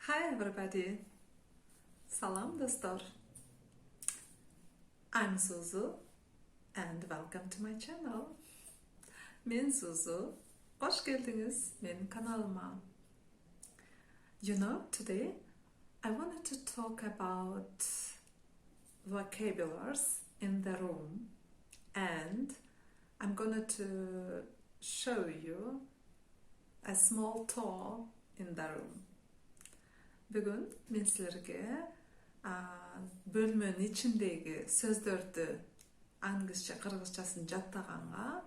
Hi everybody. Salam dostlar. I'm Zuzu and welcome to my channel. Men Zuzu. Hoş geldiniz benim kanalıma. Today I wanted to talk about vocabularies in the room, and I'm going to show you a small tour in the room. Бүгүн мен силерге бөлмөнүн ичиндеги сөздөрдү англисче-кыргызчасын жаттаганга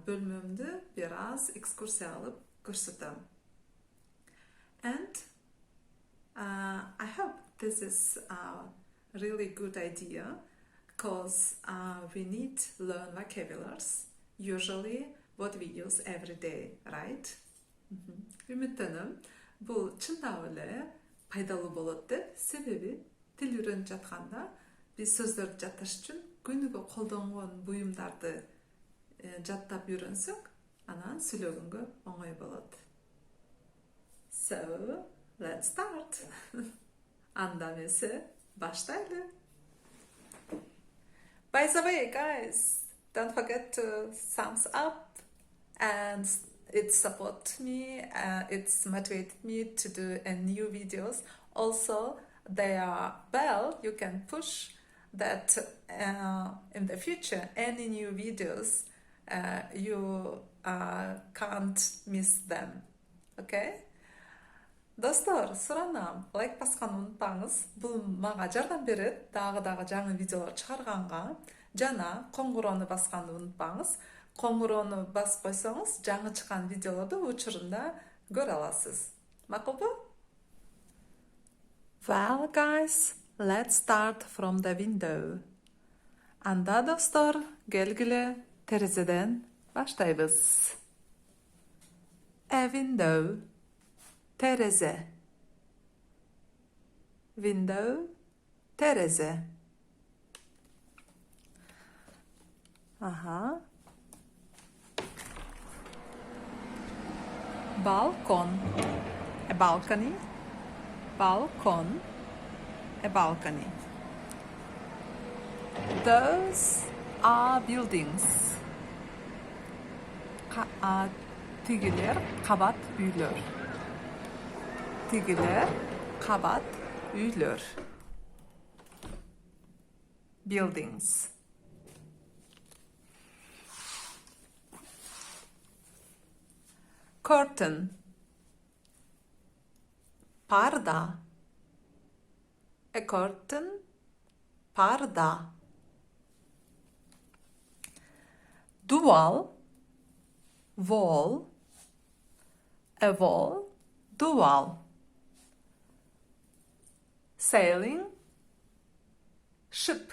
бөлмөмдү бир аз экскурсия кылып көрсөтөм. And I hope this is a really good idea because we need to learn vocabularies, usually what we use every day, right? Үмүттөнөм, бул чындап эле пайдалуу болот деп, себеби тил үйрөнүп жатканда биз сөздөрдү жатташ үчүн күнүгө колдонгон буюмдарды жаттап үйрөнсөк, анан сүйлөгөнгө оңой болот. So, let's start. Анда эмесе баштайлы. By the way, guys, don't forget to thumbs up, and it supports me, it's motivated me to do new videos. Also, the bell you can push that in the future any new videos you can't miss them. Okay? Достор, суранам, лайк басканды унутпаңыз. Бул мага жардам берет, дагы жаңы видеолор чыгарганга. Жана коңгуроону басканды унутпаңыз. Коңгуроону басып койсоңуз, жаңы чыккан видеолорду учурунда көрө аласыз. Макулбу? Well, guys, let's start from the window. Анда, достор, келгиле терезеден баштайбыз. A window. Tereзе. Window. Tereзе. Aha. Balkon. A balcony. Balkon. A balcony. Those are buildings. Tigiler kabat üylör. Tigiler kabat üylör. Buildings. Curtain. Parda. A curtain. Parda. Duval. Wall. A wall. Duval. Sailing. Ship.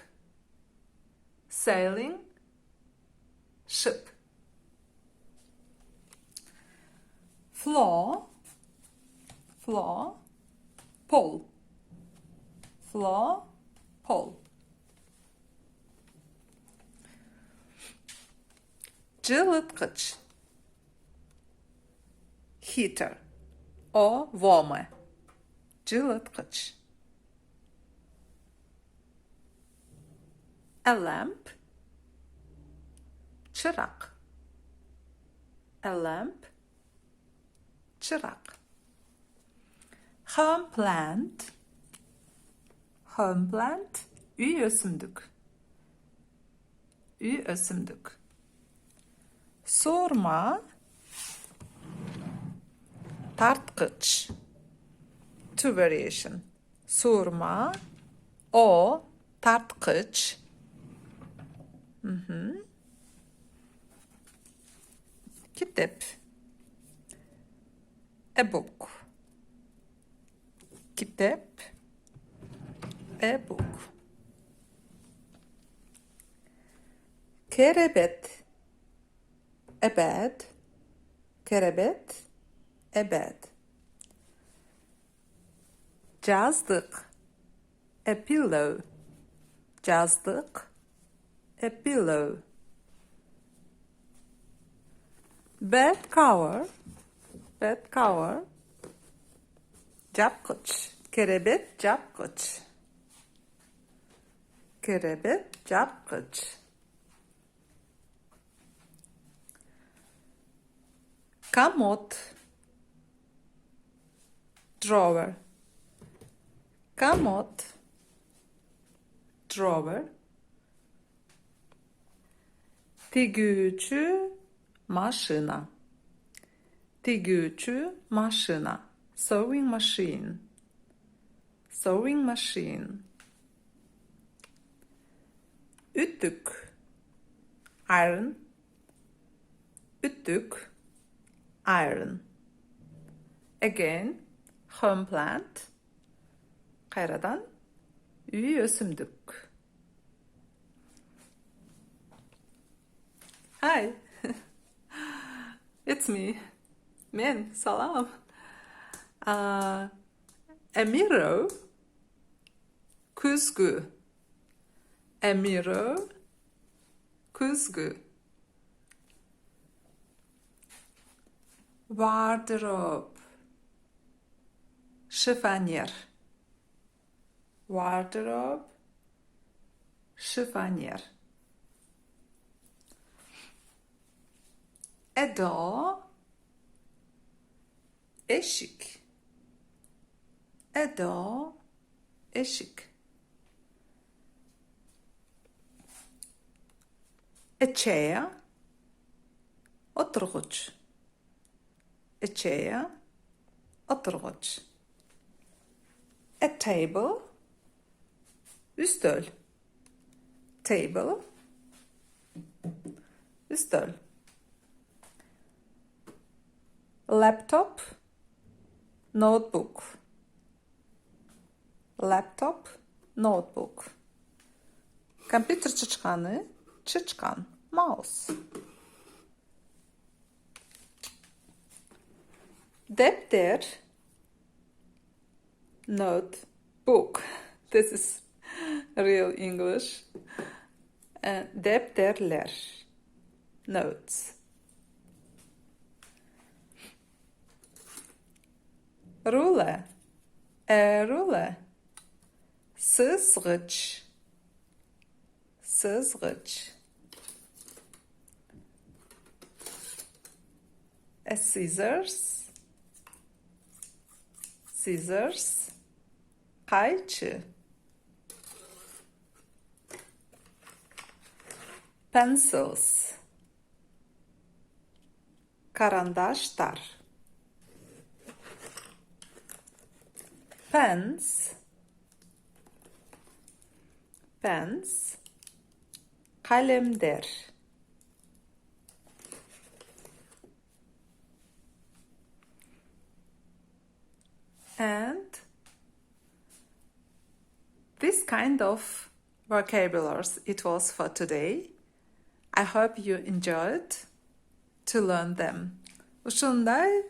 Sailing. Ship. Floor. Floor. Pole. Floor. Pole. Жылыткыч. Heater or warmer. Жылыткыч. A lamp. Чырак. A lamp. Чырак. Home plant. Home plant. Үй өсүмдүк. Үй өсүмдүк. Суурма. Тарткыч. Two variation. Суурма. O. Тарткыч. Kitap. A book. Kitap. A book. Kerebet. A bed. Kerebet. A bed. Жаздык. A pillow. Жаздыk. A pillow. Bed cover. Bed cover. жапкыч. Керебет жапкыч. Керебет жапкыч. Комод. Drawer. Комод. Drawer. Тигүүчү машина. Тигүүчү машина. Sewing machine. Sewing machine. Ütük. Iron. Ütük. Iron. Again, home plant. Kayradan üy ösümdük. Hi. It's me. Men, salam. Emiro. Kuzgu. Emiro. Kuzgu. Wardrobe. Chiffonier. Wardrobe. Chiffonier. Edo. Eşik. Edo. Eşik. Eçeya. Oturguç. Eçeya. Oturguç. A table. Üstöl. Table. Üstöl. Laptop. Notebook. Laptop. Notebook. Компьютер чычканы. Чычкан. Mouse. Defter. Notebook. This is real English. Defterler. Notes. Ruler. Ruler. Sızgıç. Sızgıç. Scissors. Scissors. Kayçı. Pencils. Karandaşlar. Pens. Pens. Kalemler. And this kind of vocabularies it was for today. I hope you enjoyed to learn them. Ушундай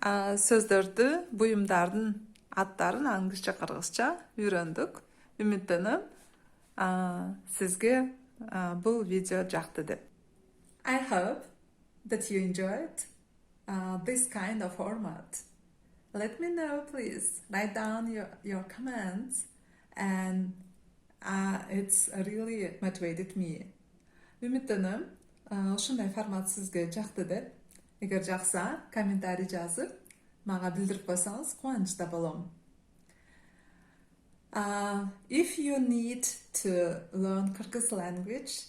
сөздөрдү, буюмдардын аттарын англисче-кыргызча үйрөндүк. Үмүттөнөм, сизге бул видео жакты деп. I hope that you enjoyed this kind of format. Let me know, please. Write down your comments, and it's really motivated me. Үмүттөнөм, ушундай формат сизге жакты деп. Эгер жакса, комментарий жазып, мага билдирип койсоңуз кубанычта болом. If you need to learn Kyrgyz language,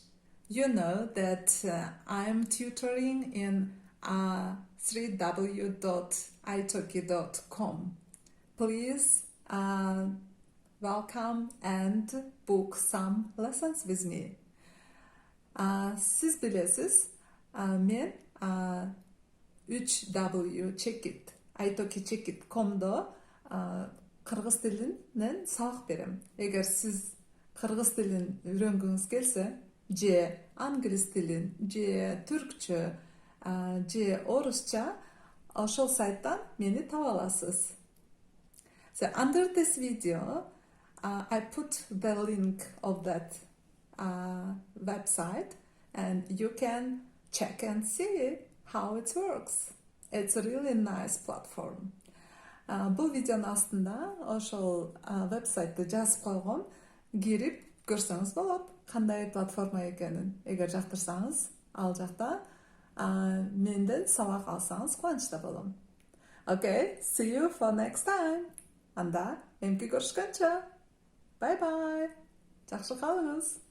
you know that I'm tutoring in www.italki.com. Please welcome and book some lessons with me. Siz bilesiz, men 3w.italki.com'da Kırgız tilinden сабак берем. Эгер сиз кыргыз тилин үйрөнгүңүз келсе, же англис тилин, же түркчө, же орусча, ошол сайттан мени таба аласыз. So under this video, I put the link of that website, and you can check and see how it works. It's a really nice platform. Бул видеонун астында ошол вебсайтты жазып койгом. Кирип көрсөңүз болот кандай платформа экенин. Эгер жактырсаңыз, ал жакта менден сабак алсаңыз кубанычта болом. Okay, see you for next time. Анда эмки көрүшкөнчө. Bye bye. Жакшы калыңыз.